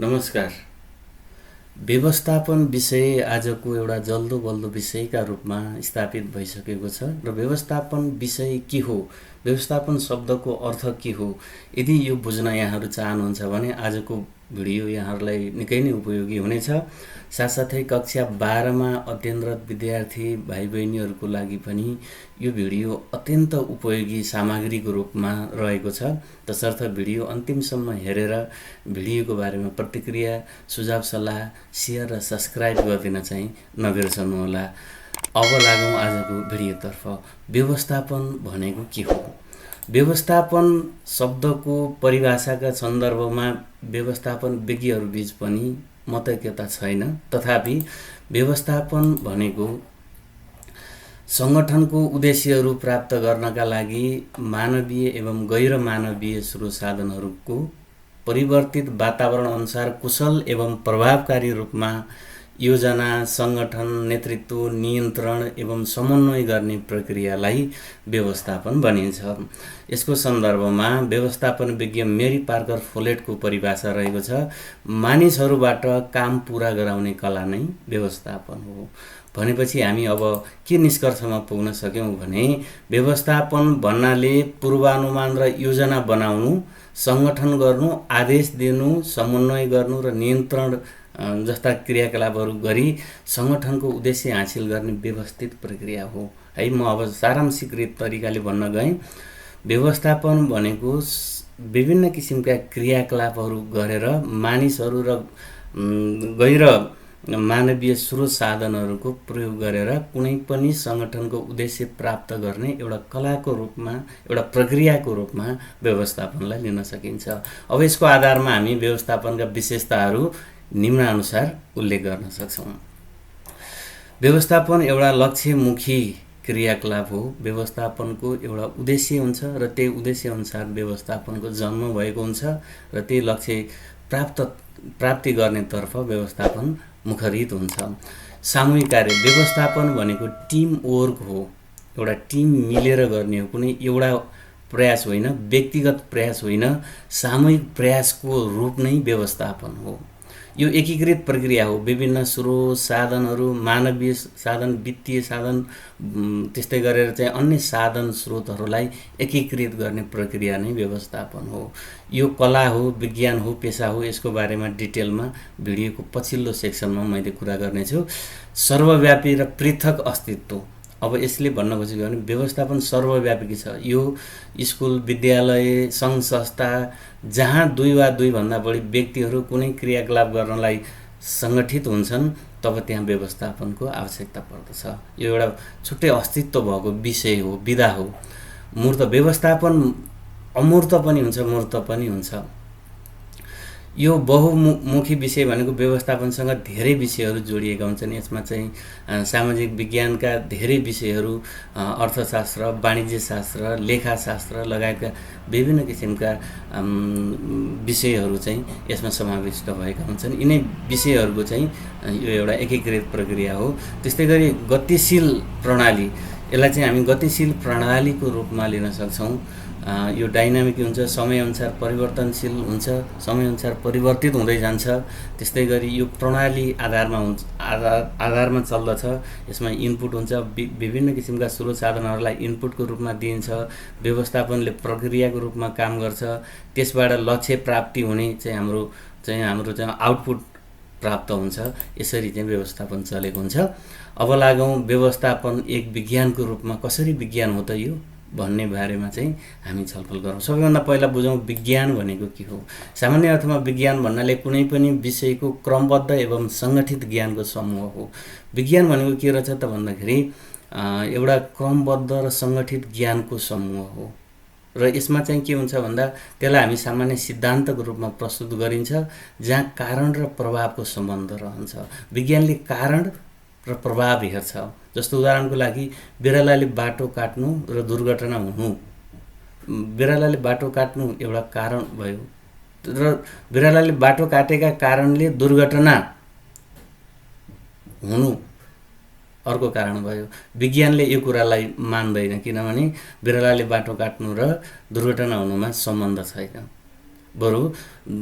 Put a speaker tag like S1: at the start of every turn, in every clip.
S1: नमस्कार। व्यवस्थापन विषय आजको एउटा जल्दो बल्दो विषयका रूपमा स्थापित भइसकेको छ र व्यवस्थापन विषय के हो, व्यवस्थापन शब्दको अर्थ के हो, यदि यो बुझ्न यहाँहरू चाहनुहुन्छ भने आजको भिडियो यहाँहरूलाई निकै नै उपयोगी हुनेछ। साथसाथै कक्षा 12मा अध्ययनरत विद्यार्थी भाइ बहिनीहरूको लागि पनि यो भिडियो अत्यन्त उपयोगी सामग्रीको रूपमा रहेको छ। तसर्थ भिडियो अन्तिमसम्म हेरेर भिडियोको बारेमा प्रतिक्रिया, सुझाव, सल्लाह, सेयर र सब्सक्राइब गरिदिन चाहिँ नबिर्सनुहोला। अब लागौँ आजको भिडियोतर्फ। व्यवस्थापन भनेको के हो? व्यवस्थापन शब्दको परिभाषाका सन्दर्भमा व्यवस्थापन विज्ञहरूबीच पनि मतैक्यता छैन। तथापि व्यवस्थापन भनेको सङ्गठनको उद्देश्यहरू प्राप्त गर्नका लागि मानवीय एवं गैर मानवीय स्रोत साधनहरूको परिवर्तित वातावरण अनुसार कुशल एवं प्रभावकारी रूपमा योजना, सङ्गठन, नेतृत्व, नियन्त्रण एवं समन्वय गर्ने प्रक्रियालाई व्यवस्थापन भनिन्छ। यसको सन्दर्भमा व्यवस्थापन विज्ञ मेरी पार्कर फोलेटको परिभाषा रहेको छ, मानिसहरूबाट काम पुरा गराउने कला नै व्यवस्थापन हो। भनेपछि हामी अब के निष्कर्षमा पुग्न सक्यौँ भने व्यवस्थापन भन्नाले पूर्वानुमान र योजना बनाउनु, सङ्गठन गर्नु, आदेश दिनु, समन्वय गर्नु र नियन्त्रण जस्ता क्रियाकलापहरू गरी सङ्गठनको उद्देश्य हासिल गर्ने व्यवस्थित प्रक्रिया हो। है, म अब सारांशिकृत तरिकाले भन्न गएँ। व्यवस्थापन भनेको विभिन्न किसिमका क्रियाकलापहरू गरेर मानिसहरू र गैर मानवीय स्रोत साधनहरूको प्रयोग गरेर कुनै पनि सङ्गठनको उद्देश्य प्राप्त गर्ने एउटा कलाको रूपमा, एउटा प्रक्रियाको रूपमा व्यवस्थापनलाई लिन सकिन्छ। अब यसको आधारमा हामी व्यवस्थापनका विशेषताहरू निम्नानुसार उल्लेख गर्न सक्छौँ। व्यवस्थापन एउटा लक्ष्यमुखी क्रियाकलाप हो। व्यवस्थापनको एउटा उद्देश्य हुन्छ र त्यही उद्देश्य अनुसार व्यवस्थापनको जन्म भएको हुन्छ र त्यही लक्ष्य प्राप्ति गर्नेतर्फ व्यवस्थापन मुखरित हुन्छ। सामूहिक कार्य व्यवस्थापन भनेको टिम वर्क हो। एउटा टिम मिलेर गर्ने हो, कुनै एउटा प्रयास होइन, व्यक्तिगत प्रयास होइन, सामूहिक प्रयासको रूप नै व्यवस्थापन हो। यो एकीकृत प्रक्रिया हो। विभिन्न स्रोत साधनहरू, मानवीय साधन, वित्तीय साधन, त्यस्तै गरेर चाहिँ अन्य साधन स्रोतहरूलाई एकीकृत गर्ने प्रक्रिया नै व्यवस्थापन हो। यो कला हो, विज्ञान हो, पेसा हो। यसको बारेमा डिटेलमा भिडियोको पछिल्लो सेक्सनमा मैले कुरा गर्नेछु। सर्वव्यापी र पृथक अस्तित्व। अब यसले भन्न खोजेको भने व्यवस्थापन सर्वव्यापी छ। यो स्कुल, विद्यालय, सङ्घ संस्था जहाँ दुई वा दुईभन्दा बढी व्यक्तिहरू कुनै क्रियाकलाप गर्नलाई सङ्गठित हुन्छन् तब त्यहाँ व्यवस्थापनको आवश्यकता पर्दछ। यो एउटा छुट्टै अस्तित्व भएको विषय हो, विधा हो। मूर्त व्यवस्थापन अमूर्त पनि हुन्छ, मूर्त पनि हुन्छ। यो बहुमुखी विषय भनेको व्यवस्थापनसँग धेरै विषयहरू जोडिएका हुन्छन्। यसमा चाहिँ सामाजिक विज्ञानका धेरै विषयहरू, अर्थशास्त्र, वाणिज्य शास्त्र, लेखाशास्त्र लगायतका विभिन्न किसिमका विषयहरू चाहिँ यसमा समाविष्ट भएका हुन्छन्। यिनै विषयहरूको चाहिँ यो एउटा एकीकृत प्रक्रिया हो। त्यस्तै गरी गतिशील प्रणाली, यसलाई चाहिँ हामी गतिशील प्रणालीको रूपमा लिन सक्छौँ। यो डाइनामिक हुन्छ, समयअनुसार परिवर्तनशील हुन्छ, समयअनुसार परिवर्तित हुँदै जान्छ। त्यस्तै गरी यो प्रणाली आधारमा चल्दछ। यसमा इनपुट हुन्छ, विभिन्न किसिमका स्रोत साधनहरूलाई इनपुटको रूपमा दिइन्छ। व्यवस्थापनले प्रक्रियाको रूपमा काम गर्छ। त्यसबाट लक्ष्य प्राप्ति हुने चाहिँ हाम्रो आउटपुट प्राप्त हुन्छ। यसरी चाहिँ व्यवस्थापन चलेको हुन्छ। अब लागौँ व्यवस्थापन एक विज्ञानको रूपमा कसरी विज्ञान हो त यो भन्ने बारेमा चाहिँ हामी छलफल गरौँ। सबैभन्दा पहिला बुझौँ विज्ञान भनेको के हो। सामान्य अर्थमा विज्ञान भन्नाले कुनै पनि विषयको क्रमबद्ध एवं सङ्गठित ज्ञानको समूह हो। विज्ञान भनेको के रहेछ त भन्दाखेरि एउटा क्रमबद्ध र सङ्गठित ज्ञानको समूह हो र यसमा चाहिँ के हुन्छ भन्दा त्यसलाई हामी सामान्य सिद्धान्तको रूपमा प्रस्तुत गरिन्छ, जहाँ कारण र प्रभावको सम्बन्ध रहन्छ। विज्ञानले कारण र प्रभाव हेर्छ। जस्तो उदाहरणको लागि बिरालाले बाटो काट्नु र दुर्घटना हुनु। बिरालाले बाटो काट्नु एउटा कारण भयो र बिरालाले बाटो काटेका कारणले दुर्घटना हुनु अर्को कारण भयो। विज्ञानले यो कुरालाई मान्दैन, किनभने बिरालाले बाटो काट्नु र दुर्घटना हुनुमा सम्बन्ध छैन। बरु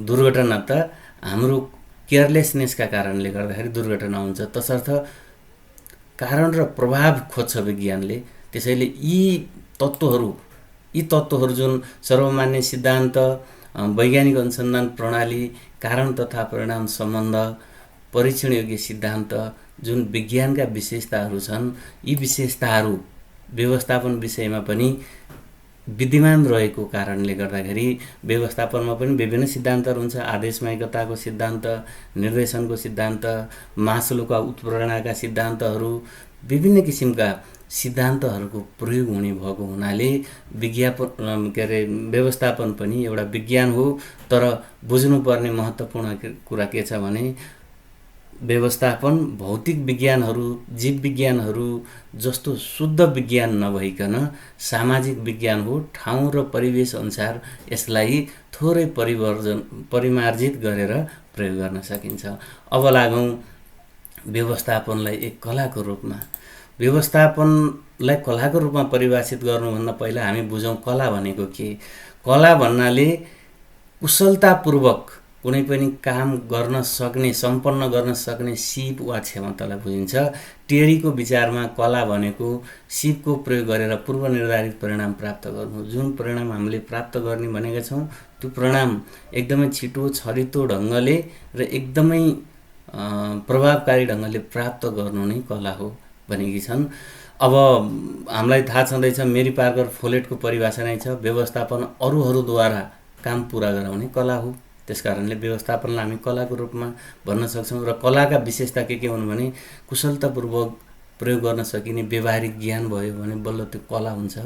S1: दुर्घटना त हाम्रो केयरलेसनेसका कारणले गर्दाखेरि दुर्घटना हुन्छ। तसर्थ कारण र प्रभाव खोज्छ विज्ञानले। त्यसैले यी तत्त्वहरू जुन सर्वमान्य सिद्धान्त, वैज्ञानिक अनुसन्धान प्रणाली, कारण तथा परिणाम सम्बन्ध, परीक्षणयोग्य सिद्धान्त, जुन विज्ञानका विशेषताहरू छन्, यी विशेषताहरू व्यवस्थापन विषयमा पनि विद्यमान रहेको कारणले गर्दाखेरि व्यवस्थापनमा पनि विभिन्न सिद्धान्तहरू हुन्छ। आदेशमायिकताको सिद्धान्त, निर्देशनको सिद्धान्त, मास्लोका उत्प्रेरणाका सिद्धान्तहरू, विभिन्न किसिमका सिद्धान्तहरूको प्रयोग हुने भएको हुनाले व्यवस्थापन पनि एउटा विज्ञान हो। तर बुझ्नुपर्ने महत्त्वपूर्ण कुरा के छ भने व्यवस्थापन भौतिक विज्ञानहरू, जीव विज्ञानहरू जस्तो शुद्ध विज्ञान नभइकन सामाजिक विज्ञान हो। ठाउँ र परिवेश अनुसार यसलाई थोरै परिमार्जित गरेर प्रयोग गर्न सकिन्छ। अब लागौँ व्यवस्थापनलाई एक कलाको रूपमा। व्यवस्थापनलाई कलाको रूपमा परिभाषित गर्नुभन्दा पहिला हामी बुझौँ कला भनेको के। कला भन्नाले कुशलतापूर्वक कुनै पनि काम गर्न सक्ने, सम्पन्न गर्न सक्ने सिप वा क्षमतालाई बुझिन्छ। टेरीको विचारमा कला भनेको सिपको प्रयोग गरेर पूर्व निर्धारित परिणाम प्राप्त गर्नु। जुन परिणाम हामीले प्राप्त गर्ने भनेका छौँ त्यो परिणाम एकदमै छिटो, छरितो ढङ्गले र एकदमै प्रभावकारी ढङ्गले प्राप्त गर्नु नै कला हो भनेकी छन्। अब हामीलाई थाहा छँदैछ मेरी पार्कर फोलेटको परिभाषा नै छ, व्यवस्थापन अरूहरूद्वारा काम पुरा गराउने कला हो। त्यसकारणले व्यवस्थापनलाई हामी कलाको रूपमा भन्न सक्छौँ। र कलाका विशेषता के हुन् भने कुशलतापूर्वक प्रयोग गर्न सकिने व्यवहारिक ज्ञान भयो भने बल्ल त्यो कला हुन्छ।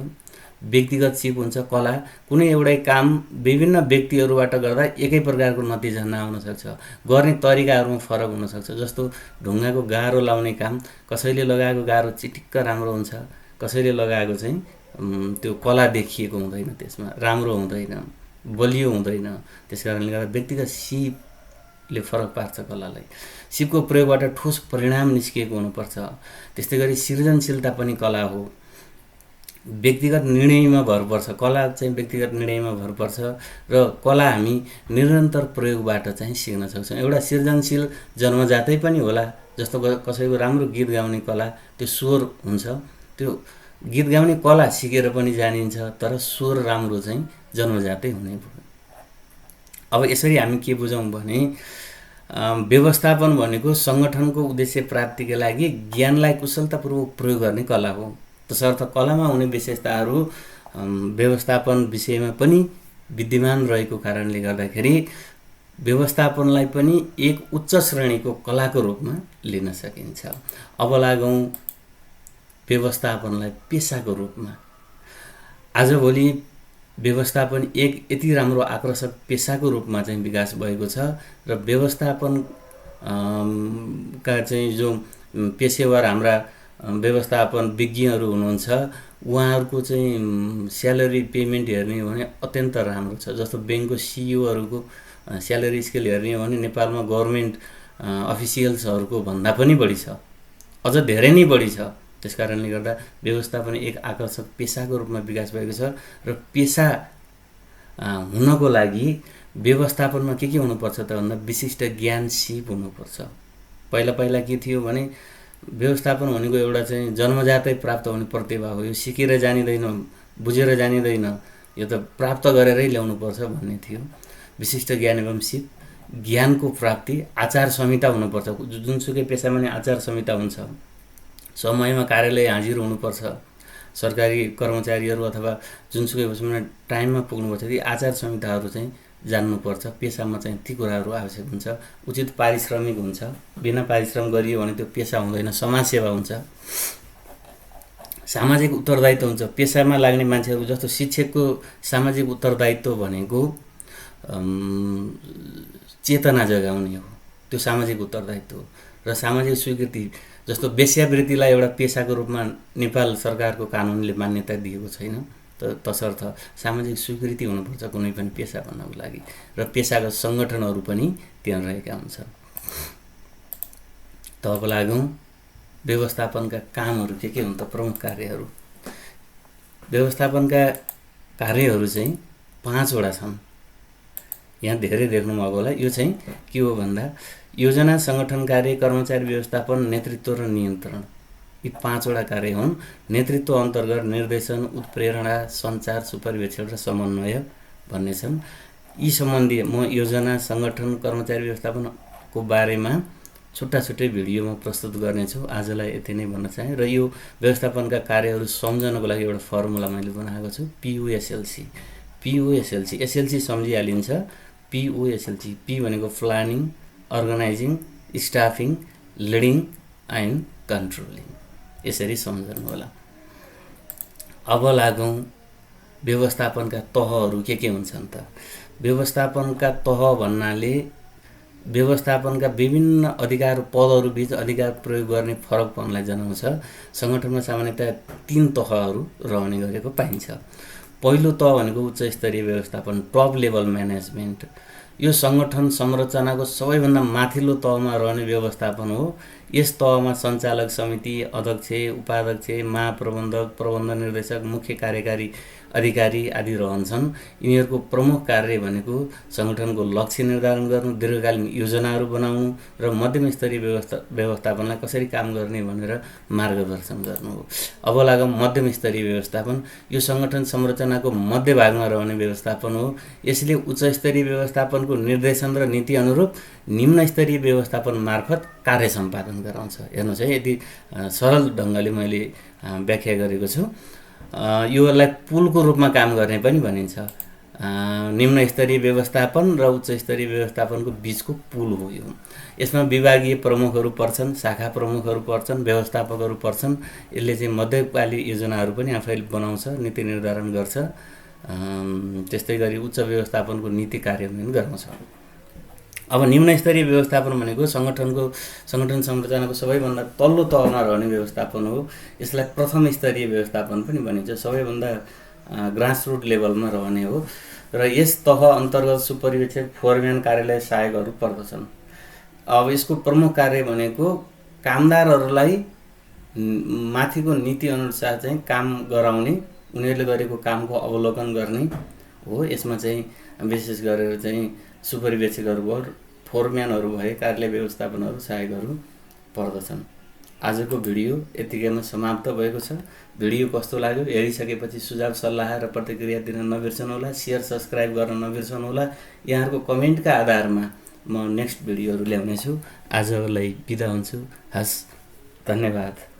S1: व्यक्तिगत सिप हुन्छ कला। कुनै एउटै काम विभिन्न व्यक्तिहरूबाट गर्दा एकै प्रकारको नतिजा नआउन सक्छ, गर्ने तरिकाहरूमा फरक हुन सक्छ। जस्तो ढुङ्गाको गाह्रो लाउने काम कसैले लगाएको गाह्रो चिटिक्क राम्रो हुन्छ, कसैले लगाएको चाहिँ त्यो कला देखिएको हुँदैन, त्यसमा राम्रो हुँदैन, बलियो हुँदैन। त्यसकारणले गर्दा व्यक्तिगत सिपले फरक पार्छ कलालाई। सिपको प्रयोगबाट ठोस परिणाम निस्किएको हुनुपर्छ। त्यस्तै गरी सृजनशीलता पनि कला हो। व्यक्तिगत निर्णयमा भर पर्छ, कला चाहिँ व्यक्तिगत निर्णयमा भर पर्छ र कला हामी निरन्तर प्रयोगबाट चाहिँ सिक्न सक्छौँ। एउटा सृजनशील जन्मजातै पनि होला। जस्तो कसैको राम्रो गीत गाउने कला, त्यो स्वर हुन्छ, त्यो गीत गाउने कला सिकेर पनि जानिन्छ, तर स्वर राम्रो चाहिँ जन्मजातै हुने भयो। अब यसरी हामी के बुझौँ भने व्यवस्थापन भनेको सङ्गठनको उद्देश्य प्राप्तिका लागि ज्ञानलाई कुशलतापूर्वक प्रयोग गर्ने कला हो। तसर्थ कलामा हुने विशेषताहरू व्यवस्थापन विषयमा पनि विद्यमान रहेको कारणले गर्दाखेरि व्यवस्थापनलाई पनि एक उच्च श्रेणीको कलाको रूपमा लिन सकिन्छ। अब लागौँ व्यवस्थापनलाई पेसाको रूपमा। आजभोलि व्यवस्थापन एक यति राम्रो आकर्षक पेसाको रूपमा चाहिँ विकास भएको छ र व्यवस्थापन का चाहिँ जो पेसेवर हाम्रा व्यवस्थापन विज्ञहरू हुनुहुन्छ उहाँहरूको चाहिँ स्यालेरी पेमेन्ट हेर्ने हो भने अत्यन्त राम्रो छ। जस्तो ब्याङ्कको सिइओहरूको स्यालेरी स्केल हेर्ने हो भने नेपालमा गभर्मेन्ट अफिसियल्सहरूको भन्दा पनि बढी छ, अझ धेरै नै बढी छ। त्यसकारणले गर्दा व्यवस्थापन एक आकर्षक पेसाको रूपमा विकास भएको छ र पेसा हुनको लागि व्यवस्थापनमा के हुनुपर्छ त भन्दा विशिष्ट ज्ञान सिप हुनुपर्छ। पहिला के थियो भने व्यवस्थापन भनेको एउटा चाहिँ जन्मजातै प्राप्त हुने प्रतिभा हो, यो सिकेर जानिँदैन, बुझेर जानिँदैन, यो त प्राप्त गरेरै ल्याउनुपर्छ भन्ने थियो। विशिष्ट ज्ञान एवं सिप, ज्ञानको प्राप्ति, आचार संहिता हुनुपर्छ। जुनसुकै पेसामा नै आचार संहिता हुन्छ। समयमा कार्यालय हाजिर हुनुपर्छ, सरकारी कर्मचारीहरू अथवा जुनसुकै उसमा टाइममा पुग्नुपर्छ। ती आचार संहिताहरू चाहिँ जान्नुपर्छ। पेसामा चाहिँ ती कुराहरू आवश्यक हुन्छ। उचित पारिश्रमिक हुन्छ, बिना पारिश्रम गरियो भने त्यो पेसा हुँदैन, समाजसेवा हुन्छ। सामाजिक उत्तरदायित्व हुन्छ। पेसामा लाग्ने मान्छेहरू जस्तो शिक्षकको सामाजिक उत्तरदायित्व भनेको चेतना जगाउने हो, त्यो सामाजिक उत्तरदायित्व हो। र सामाजिक स्वीकृति जस्तो वेश्यावृत्तिलाई एउटा पेसाको रूपमा नेपाल सरकारको कानुनले मान्यता दिएको छैन। तसर्थ सामाजिक स्वीकृति हुनुपर्छ कुनै पनि पेसा भन्नको लागि, र पेसागत सङ्गठनहरू पनि त्यहाँ रहेका हुन्छन्। तब लागौँ व्यवस्थापनका कामहरू के हुन् त, प्रमुख कार्यहरू। व्यवस्थापनका कार्यहरू चाहिँ 5 वटा छन्। यहाँ धेरै देख्नुभएको होला। यो चाहिँ के हो भन्दा योजना, सङ्गठन कार्य, कर्मचारी व्यवस्थापन, नेतृत्व र नियन्त्रण, यी 5वटा कार्य हुन्। नेतृत्व अन्तर्गत निर्देशन, उत्प्रेरणा, सञ्चार, सुपरिवेक्षण र समन्वय भन्ने छन्। यी सम्बन्धी म योजना, सङ्गठन, कर्मचारी व्यवस्थापनको बारेमा छुट्टा छुट्टै भिडियोमा प्रस्तुत गर्नेछु। आजलाई यति नै भन्न चाहेँ। र यो व्यवस्थापनका कार्यहरू सम्झनको लागि एउटा फर्मुला मैले बनाएको छु, POSLC। POSLC, एसएलसी सम्झिहालिन्छ, POSLC। पी भनेको planning, organising, staffing, leading and controlling. यसरी सम्झनु होला। अब लागौँ व्यवस्थापनका तहहरू के हुन्छन् त। व्यवस्थापनका तह भन्नाले व्यवस्थापनका विभिन्न अधिकार पदहरू बीच अधिकार प्रयोग गर्ने फरकपनलाई जनाउँछ। सङ्गठनमा सामान्यतया 3 तहहरू रहने गरेको पाइन्छ। पहिलो तह भनेको उच्च स्तरीय व्यवस्थापन, टप लेभल म्यानेजमेन्ट। यो सङ्गठन संरचनाको सबैभन्दा माथिल्लो तहमा रहने व्यवस्थापन हो। यस तहमा सञ्चालक समिति, अध्यक्ष, उपाध्यक्ष, महाप्रबन्धक, प्रबन्ध निर्देशक, मुख्य कार्यकारी अधिकारी आदि रहन्छन्। यिनीहरूको प्रमुख कार्य भनेको सङ्गठनको लक्ष्य निर्धारण गर्नु, दीर्घकालीन योजनाहरू बनाउनु र मध्यम स्तरीय व्यवस्थापनलाई कसरी काम गर्ने भनेर मार्गदर्शन गर्नु हो। अब लागौँ मध्यम स्तरीय व्यवस्थापन। यो सङ्गठन संरचनाको मध्यभागमा रहने व्यवस्थापन हो। यसले उच्च स्तरीय व्यवस्थापनको निर्देशन र नीति अनुरूप निम्न स्तरीय व्यवस्थापन मार्फत कार्य सम्पादन गराउँछ। हेर्नुहोस् है, यति सरल ढङ्गले मैले व्याख्या गरेको छु। योलाई पुलको रूपमा काम गर्ने पनि भनिन्छ। निम्न स्तरीय व्यवस्थापन र उच्च स्तरीय व्यवस्थापनको बिचको पुल हो यो। यसमा विभागीय प्रमुखहरू पर्छन्, शाखा प्रमुखहरू पर्छन्, व्यवस्थापकहरू पर्छन्। यसले चाहिँ मध्यकालीन योजनाहरू पनि आफैले बनाउँछ, नीति निर्धारण गर्छ। त्यस्तै गरी उच्च व्यवस्थापनको नीति कार्यान्वयन गराउँछ। अब निम्न स्तरीय व्यवस्थापन भनेको सङ्गठन संरचनाको सबैभन्दा तल्लो तहमा रहने व्यवस्थापन हो। यसलाई प्रथम स्तरीय व्यवस्थापन पनि भनिन्छ। सबैभन्दा ग्रासरुट लेभलमा रहने हो र यस तह अन्तर्गत सुपरिवेक्षक, फोरम्यान, कार्यालय सहायकहरू पर्दछन्। अब यसको प्रमुख कार्य भनेको कामदारहरूलाई माथिको नीति अनुसार चाहिँ काम गराउने, उनीहरूले गरेको कामको अवलोकन गर्ने हो। यसमा चाहिँ विशेष गरेर चाहिँ सुपरिवेक्षकहरू भयो, फोरम्यानहरू भए, कार्यालय व्यवस्थापनहरू, सहायकहरू पर्दछन्। आजको भिडियो यतिकैमा समाप्त भएको छ। भिडियो कस्तो लाग्यो हेरिसकेपछि सुझाव, सल्लाह र प्रतिक्रिया दिन नबिर्सनुहोला। सेयर, सब्सक्राइब गर्न नबिर्सनुहोला। यहाँहरूको कमेन्टका आधारमा म नेक्स्ट भिडियोहरू ल्याउनेछु। आजलाई बिदा हुन्छु। हस्, धन्यवाद।